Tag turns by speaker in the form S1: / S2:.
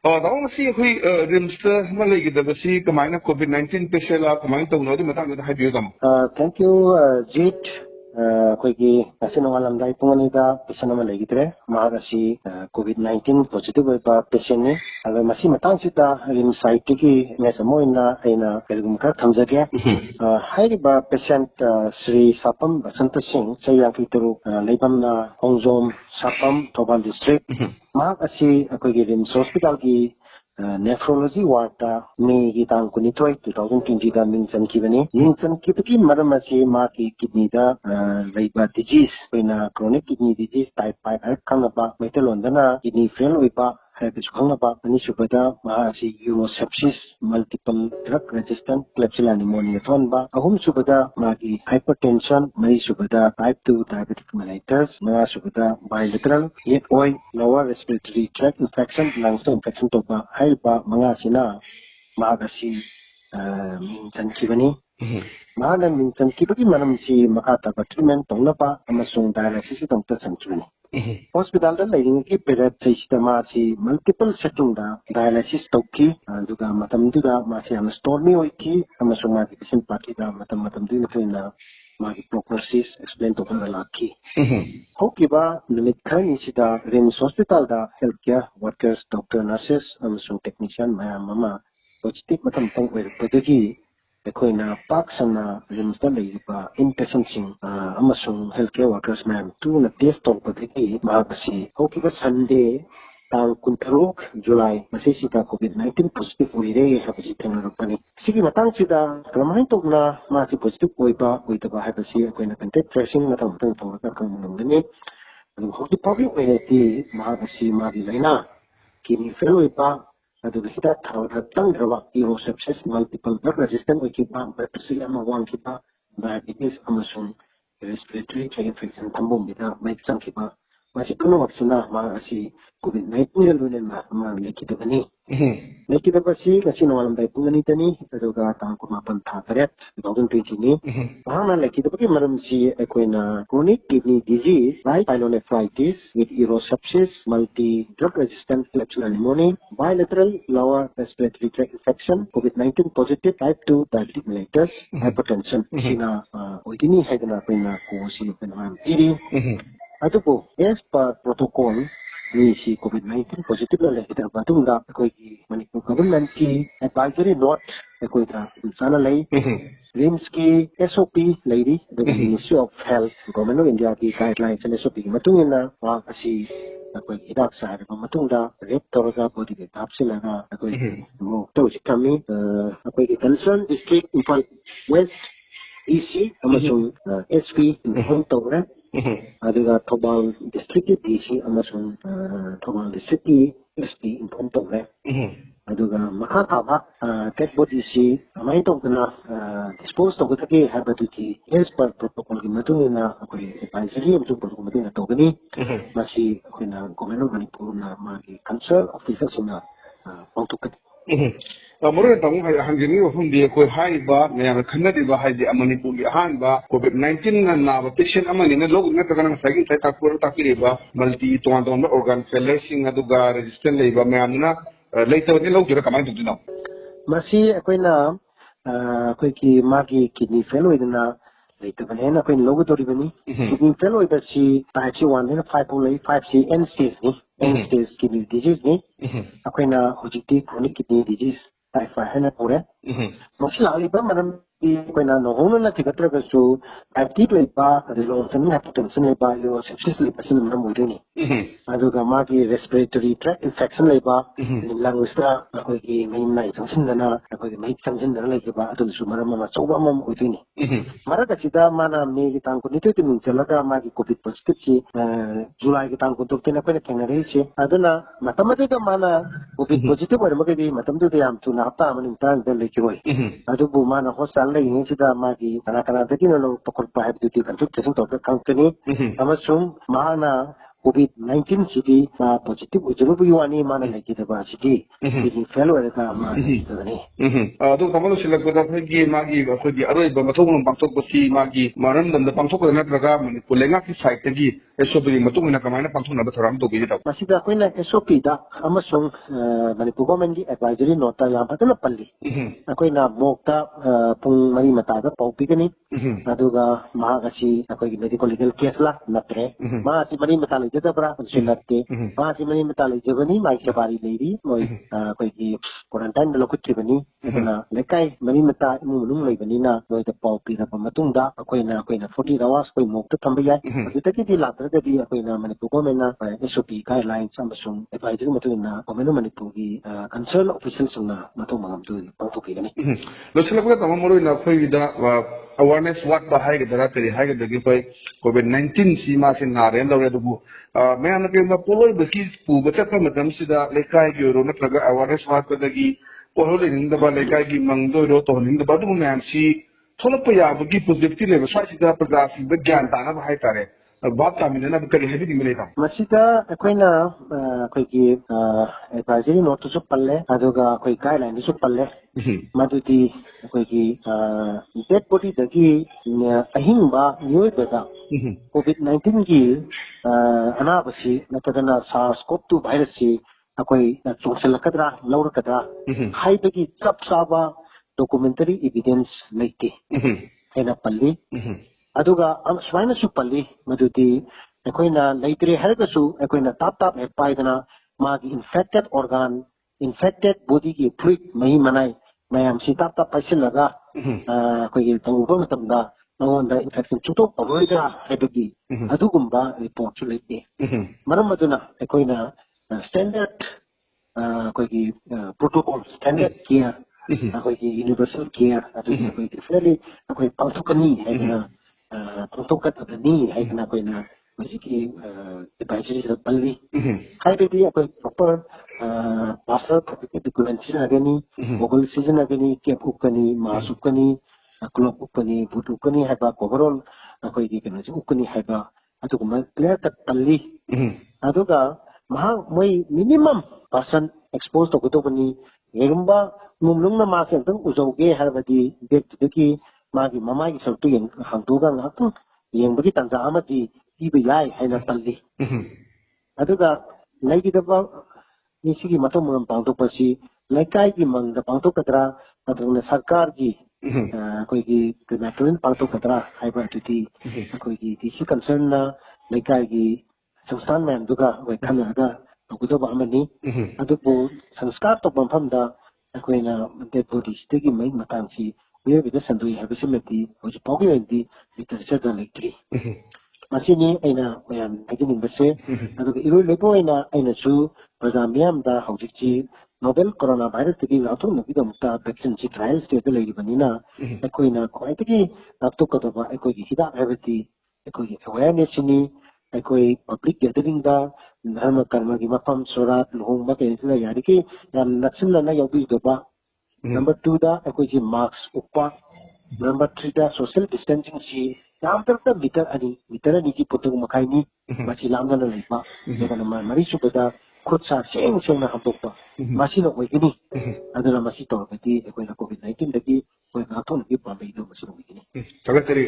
S1: दाउ मसी अखोई रिम्स मलई गिदबसी कमाइना कोविड-19 पेशेंट ला कमाइन तौनो दि मतंग दा हाइबियो दम
S2: Thank you, Jit. अखोई असिन वालमदाई पुंगनीदा पेशेंट अमा लेगिद्रे मागसी COVID-19 पॉजिटिव ओइबा पेशेंट ने अगर मसी मतंग सिदा रिम साइट की मेसमोइना आइना केलगुम का थमजगे हाइरिबा पेशेंट श्री सापम बसंत सिंह चैयांकी तुरु लेबमना होंगजोम सापम थोबाल डिस्ट्रिक्ट मागसी अखोई रिम्स हॉस्पिटल की नेफ्रोलॉजी वार्ड मे की तांग कुनिथोई 2020 दा मिंचन की बने मिंचन की मरम असी मा की किडनी दा लेबा डिजीज पेना क्रोनिक किडनी डिजीज टाइप 5 है खंगबा मेटलोंदना किडनी फेल ओइबा है बिस खंगबा अनि सुबदा मा असी urosepsis multiple drug resistant klebsiella pneumonia थोनबा अहुम सुबदा मा की हाइपरटेंशन मरी सुबदा टाइप 2 डायबिटिक मेलाइटस मा सुबदा बायलेटरल येट ओइ lower respiratory tract infection lungs infection तोबा हाइबा मंगा सिना मागसी मिंचन की बनी माना मिंचन की बगी मनम सी मकाता ट्रीटमेंट तोंगनपा अमसुंग डायलिसिस तोंगता संचुनी हॉस्पिटल दा लेरिंग की पीरियड सिस्टम आसी मल्टीपल सेटिंग दा डायलिसिस तोकी दुगा मतम दुगा मासी हम स्टोरमी होइकी अमसुंग मागी पेशेंट पार्टी दा मतम दुगा फेना मागी प्रोग्नोसिस एक्सप्लेन तोकन लाखी होकिबा निमित खनि सिदा रिम्स हॉस्पिटल दा health care workers doctor nurses अमसुंग टेक्नीशियन मयाम ममा पॉजिटिव मतम तंग ओइरपदगी अखोइना पाक संना रिम्स दा लेबा इनपेशेंट सिंग अमसुंग हेल्थ केयर वर्कर्स मैम तू न टेस्ट तोपदगी मागसी होकिबा संडे तांग कुंथरुक जुलाई मसेसिदा कोविड-19 पॉजिटिव ओइरे हाबसी थेंगरपनी सिगी मतंग सिदा क्रमाइन तोगना मासी पॉजिटिव ओइबा ओइतबा हाबसी अखोइना कंटेक्ट ट्रेसिंग मतम तंग तोरका कंगनंगनी अदु होकि पब्लिक ओइरेती मागसी मागी लेना किनी फेल ओइबा अदुग हिदा थावदा तंगरवा यूरोसेप्सिस मल्टीपल ड्रग रेजिस्टेंट ओइकिबा बेप्सिया मवांकिबा डायबिटीज अमसुंग रेस्पिरेटरी ट्रैक्ट इन्फेक्शन थंबोमिदा मैक संकिबा मासी पुनमक्सना मासी कोविड-19 लुनेना मा लेकिदबनी लेकिदबसी गसी नवालमदाई पुंगनीतनी अदुगा तांको मापन था करेट 2020 नि हाना लेकिदबकी मरमसी अकोइना chronic kidney disease like pyelonephritis with urosepsis multi drug resistant klebsiella pneumonia bilateral lower respiratory tract infection कोविड-19 positive type 2 diabetic mellitus hypertension सिना ओइदिनी हाइदना कोइना कोसी पेना इरी अदुबो एस पर प्रोटोकॉल सी कोविड-19 पॉजिटिव लेकिन बातुंगा कोई मणिपुर गवर्नमेंट की एडवाइजरी नोट कोई था साना लई रिम्स की एसओपी लेडी ministry of health government of India की गाइडलाइंस एसओपी की मतुंगिना वा असी कोई हिदाक सारे मतुंगा रेप तोरगा बॉडी के ताप से लगा कोई वो तो जिकमी कोई कंसर्न डिस्ट्रिक्ट इंफॉल वेस्ट ईसी अमसुंग एसपी होम तोरे अदुगा थोबाल डिस्ट्रिक्ट की डीसी अमसुंग थोबाल डिस्ट्रिक्ट की एसपी इन्फॉर्म तोरे अदुगा मखा ताबा टेक बॉडी सी अमाइ तोगना डिस्पोज तोगतके हैबदुकी एस पर प्रोटोकॉल की मतुंगिना कोई एडवाइजरी अमसुंग प्रोटोकॉल मतुंगिना तोगनी मासी कोइना गवर्नमेंट ऑफ मणिपुर ना मागी कंसर्न ऑफिसर सिना पाउतुकनी
S1: मरुन तंग हंगिनी वफुम दि कोई हाइबा नया खन्नदिबा हाइदि मणिपुर की अहानबा कोविड-19 ना नाबा पेशेंट अमनि ने लोग नतगना सगी ताकुर ताकिरेबा मल्टी तोंदोन ऑर्गन फेलर सिंग अदुगा रेजिस्टेंट लेबा मैमना लेतवदि लोगजुरा कमाइ दुदिनो
S2: मसी अकोइना कोई की मागी किडनी फेल होइदना लेतबने ना कोइ लोग तोरिबनी किडनी फेल होइबसी टाइप 1 ने 5 ले 5 सी एंड स्टेज नि एंड स्टेज किडनी डिजीज नि अकोइना हुजिति क्रोनिक किडनी डिजीज टाइप 5 है ना पूरे मसला लिबा मनम कोइना नोहोनो ना थिगत्रगसु डायबिटिक लेबा रिलोसन हाइपरटेंशन लेबा यूरोसेप्सिस लेबा सिन मनम मोइदनी अदुगा मागी रेस्पिरेटरी ट्रैक्ट इन्फेक्शन लेबा लंग्सता अखोइगी मेइना संसिनना अखोइगी मेइक संसिनना लेबा अदुसु मरम मा चौबा मम ओइदनी मरगसिदा माना मे की तांको नितोति मिंचलगा मागी कोविड पॉजिटिव ची जुलाई की तांको तोक्तेना कोइना थेंगरे से अदुना मतमदेगा माना कोविड पॉजिटिव वरमगेदी मतमदुदे याम तुना हप्ता अमनि तांग दे लेकिरोय अदुबु माना होस्टल लेहिं सिदा मागी kana दकिनो लो पकड़ पाइप दुति कंट्रोल टेस्ट तोक कंपनी अमसुंग माना COVID-19 सिटी पॉजिटिव उजरुबु युवानी माना लेकिदबा सिटी किडनी फेल ओरका मा तने
S1: अदु तमलो सिलकदा फगी मागी अखोगी अरोइबा मथोगुन पांथोकबसी मागी मारन दंद पांथोकदा नत्रगा मणिपुर लेंगा की साइट तगी SOP ꯃꯇꯨꯡ ꯏꯟꯅ ꯀꯃꯥꯏꯅ ꯄꯥꯡꯊꯣꯛꯅꯕ ꯊꯧꯔꯥꯡ ꯇꯧꯕꯤꯒꯗꯕ
S2: ꯃꯁꯤꯗ ꯑꯩꯈꯣꯏꯅ SOP-ꯗ ꯑꯃꯁꯨꯡ ꯃꯅꯤꯄꯨꯔ ꯒꯣꯔꯃꯦꯟꯒꯤ ꯑꯦꯗꯚꯥꯏꯖꯔꯤ ꯅꯣꯠꯇ ꯌꯥꯝ ꯐꯖꯅ ꯄꯜꯂꯤ ꯑꯩꯈꯣꯏꯅ ꯃꯣꯛꯇ ꯄꯨꯡ 4 ꯃꯇꯥꯗ ꯄꯥꯎ ꯄꯤꯒꯅꯤ ꯑꯗꯨꯒ ꯃꯍꯥꯛ ꯑꯁꯤ ꯑꯩꯈꯣꯏꯒꯤ ꯃꯦꯗꯤꯀꯦꯜ ꯂꯤꯒꯦꯜ ꯀꯦꯁꯂ ꯅꯠꯇ꯭ꯔꯦ ꯃꯍꯥꯛ ꯑꯁꯤ 4 ꯃꯇꯥ ꯂꯩꯖꯗꯕ꯭ꯔꯥ ꯑꯗꯨꯁꯨ ꯅꯠꯇꯦ ꯃꯍꯥꯛ ꯑꯁꯤ 4 ꯃꯇꯥ ꯂꯩꯖꯕꯅꯤ ꯃꯥꯒꯤ ꯁꯦꯕꯥꯔꯤ ꯂꯩꯔꯤ ꯃꯣꯏ ꯑꯩꯈꯣꯏꯒꯤ ꯀ꯭ꯋꯥꯔꯟꯇꯥꯏꯟꯗ ꯂꯧꯈꯠꯈꯤꯕꯅꯤ ꯑꯗꯨꯅ ꯂꯩꯀꯥꯏ 4 ꯃꯇꯥ ꯏꯃꯨꯡ ꯃꯅꯨꯡ ꯂꯩꯕꯅꯤꯅ ꯃꯣꯏꯗ ꯄꯥꯎ ꯄꯤꯔꯕ ꯃꯇꯨꯡꯗ ꯑꯩꯈꯣꯏꯅ 40 hours ꯑꯩꯈꯣꯏ ꯃꯣꯛꯇ ꯊꯝꯕ ꯌꯥꯏ ꯑꯗꯨꯗꯒꯤꯗꯤ ꯂꯥꯛꯇ꯭ꯔꯒꯗꯤ ꯑꯩꯈꯣꯏꯅ ꯃꯅꯤꯄꯨꯔ ꯒꯣꯔꯃꯦꯟꯅ SOP guidelines ꯑꯃꯁꯨꯡ ꯑꯦꯗꯚꯥꯏꯖꯔꯤ ꯃꯇꯨꯡ ꯏꯟꯅ ꯒꯣꯔꯃꯦꯟ ꯑꯣꯐ ꯃꯅꯤꯄꯨꯔꯒꯤ ꯀꯟꯁꯔꯟ ꯑꯣꯐꯤꯁꯤꯌꯦꯜꯁꯤꯡꯅ ꯃꯊꯧ ꯃꯉꯝꯗꯨ ꯄꯥꯡꯊꯣꯛꯄꯤꯒꯅꯤ
S1: ꯂꯣꯏꯁꯤꯜꯂꯛꯄꯗ ꯇꯥꯃꯣ ꯃꯔꯨꯑꯣꯏꯅ ꯑꯩꯈꯣꯏꯒꯤꯗ ꯑꯋꯥꯔꯅꯦꯁ ꯋꯥꯠꯄ ꯍꯥꯏꯒꯗ꯭ꯔꯥ ꯀꯔꯤ ꯍꯥꯏꯒꯗꯒꯦ ꯑꯩꯈꯣꯏ COVID-19 ꯁꯤ ꯃꯥꯁꯦ ꯅꯥꯔꯦꯅ ꯂꯧꯔꯦ ꯑꯗꯨꯕꯨ ꯃꯌꯥꯝꯅ ꯀꯩꯒꯨꯝꯕ ꯄꯣꯠꯂꯣꯏꯕꯒꯤ ꯄꯨꯕ ꯆꯠꯄ ꯃꯇꯝꯁꯤꯗ ꯂꯩꯀꯥꯏꯒꯤ ꯑꯣꯏꯔꯣ ꯅꯠꯇ꯭ꯔꯒ ꯑꯋꯥꯔꯅꯦꯁ ꯋꯥꯠꯄꯗꯒꯤ ꯄꯣꯠꯂꯣꯏ ꯂꯩꯅꯤꯡꯗꯕ ꯂꯩꯀꯥꯏꯒꯤ ꯃꯪꯗ ꯑꯣꯏꯔꯣ ꯇꯧꯍꯟꯅꯤꯡꯗꯕ ꯑꯗꯨꯒꯨꯝꯕ ꯃꯌꯥꯝꯁꯤ ꯊꯣꯛꯂꯛꯄ ꯌꯥꯕꯒꯤ ꯄꯣꯖꯤꯇꯤꯚ ꯂꯩꯕ ꯁ꯭ꯋꯥꯏꯁꯤꯗ ꯄ꯭ꯔꯖꯥꯁꯤꯡꯗ ꯒ꯭ꯌꯥꯟ ꯇꯥꯅꯕ ꯍꯥꯏꯇꯥꯔꯦ ꯚꯥꯞ ꯇꯥꯃꯤꯟꯅꯅꯕ ꯀꯔꯤ ꯍꯥꯏꯕꯤꯅꯤꯡꯕ ꯂꯩ ꯇꯥꯃꯣ
S2: ꯃꯁꯤꯗ ꯑꯩꯈꯣꯏꯅ ꯑꯩꯈꯣꯏꯒꯤ ꯑꯦꯗꯚꯥꯏꯖꯔꯤ ꯅꯣꯠꯇꯁꯨ ꯄꯜꯂꯦ ꯑꯗꯨꯒ ꯑꯩꯈꯣꯏ ꯒꯥꯏꯗꯂꯥꯏꯟꯗꯁꯨ ꯄꯜꯂꯦ ꯃꯗꯨꯗꯤ ꯑꯩꯈꯣꯏꯒꯤ ꯗꯦꯠ ꯕꯣꯗꯤꯗꯒꯤ ꯑꯍꯤꯡꯕ ꯃꯤꯑꯣꯏꯕꯗ COVID-19ꯒꯤ ꯑꯅꯥꯕꯁꯤ ꯅꯠꯇ꯭ꯔꯒꯅ SARS-CoV-2 ꯚꯥꯏꯔꯁꯁꯤ ꯑꯩꯈꯣꯏ ꯆꯣꯡꯁꯤꯜꯂꯛꯀꯗ꯭ꯔꯥ ꯂꯧꯔꯛꯀꯗ꯭ꯔꯥ ꯍꯥꯏꯕꯒꯤ ꯆꯞ ꯆꯥꯕ ꯗꯣꯀꯨꯃꯦꯟꯇꯔꯤ ꯏꯚꯤꯗꯦꯟꯁ ꯂꯩꯇꯦ ꯍꯥꯏꯅ ꯄꯜꯂꯤ ꯑꯗꯨꯒ ꯁꯨꯃꯥꯏꯅꯁꯨ ꯄꯜꯂꯤ ꯃꯗꯨꯗꯤ ꯑꯩꯈꯣꯏꯅ ꯂꯩꯇ꯭ꯔꯦ ꯍꯥꯏꯔꯒꯁꯨ ꯑꯩꯈꯣꯏꯅ ꯇꯥꯞ ꯍꯦꯛ ꯄꯥꯏꯗꯅ ꯃꯥꯒꯤ ꯏꯟꯐꯦꯛꯇꯦꯠ ꯑꯣꯔꯒꯥꯟ ꯏꯟꯐꯦꯛꯇꯦꯠ ꯕꯣꯗꯤꯒꯤ ꯐ꯭ꯂꯨꯏꯠ ꯃꯍꯤ ꯃꯅꯥꯏ ꯃꯌꯥꯝꯁꯤ ꯇꯥꯞ ꯄꯥꯏꯁꯤꯜꯂꯒ ꯑꯩꯈꯣꯏꯒꯤ ꯇꯧꯕ ꯃꯇꯝꯗ ꯃꯉꯣꯟꯗ ꯏꯟꯐꯦꯛꯁꯟ ꯁꯨꯡꯊꯣꯛꯑꯔꯣꯏꯗ꯭ꯔꯥ ꯍꯥꯏꯕꯒꯤ ꯑꯗꯨꯒꯨꯝꯕ ꯔꯤꯄꯣꯔꯠꯁꯨ ꯂꯩꯇꯦ ꯃꯔꯝ ꯑꯗꯨꯅ ꯑꯩꯈꯣꯏꯅ ꯁ꯭ꯇꯦꯟꯗꯔꯠ ꯑꯩꯈꯣꯏꯒꯤ ꯄ꯭रोटोकॉल स्टैंडर्ड केयर अखोई यूनिवर्सल केयर अखोई डिफरेंटली अखोई पांथोकनी हैना पांथोकतनी हैना कोइना मसिकी एडवाइजरी पल्ली हाइबेदी अखोई प्रॉपर पासर डॉक्यूमेंट सिजनगनी मोबाइल सिजनगनी केप उकनी मास उकनी क्लॉक उकनी बूट उकनी हैबा ओवरऑल अखोई की कनो उकनी हैबा अदुगुमा क्लियर कट पल्ली अदुगा महा मोई मिनिमम पर्सन एक्सपोज तोगदोबनी येगुंबा मुमलुंगना मासे तंग उजौगे हरबदी बेक्तदकी मागी ममागी सरतु young हांदोगा ngakung yengbagi tanja amadi piba yai haina talli aduga laigidaba nisigi matom mam pangtokpasi laikai mangda pangtokadra aduna sarkar gi koigi crematorium pangtokadra haiba tuti koigi dc concern na laikai gi संस्थान में दुगा वे खनागा तोगदोबा अमनी अदुबो संस्कार तो बंफमदा अखोइना dead bodies तेगी मै मतांसी वे बिदा संदुई हबसिमती होजि पौगी वेंदी literature दा लेक्ट्री मसिनी ऐना मयाम हाइजिनिंग बसे अदुगा इरो लेबोइना ऐना सु प्रजामियम दा हौजिची नोवेल कोरोना वायरस तेगी लाथो नबिदमता वैक्सीन ची ट्रायल स्टेज लेगिबनिना अखोइना ख्वाइतगी लाथोकदोबा अखोइगी हिदा हबति अखोइगी अवेयरनेस नि अखोई पब्लिक गैदरिंग दा धर्म कर्म की मफम सोरात लुहोंगबा केसला यारिकी याम नक्सलना यौबिदोबा नंबर 2 दा अखोई जी मार्क्स उपा नंबर 3 दा सोशल डिस्टेंसिंग सी याम तरता मीटर अनि की पुतुग मखाइनी मची लामना लेबा देगन मरी सुबदा खुद सा सेंग सेंगना हतोपा मसी न ओइगनी अदुना मसी तोरबती अखोइना कोविड-19 दगी कोइ गाथोन की पाबैदो मसी ओइगनी
S1: तगतरी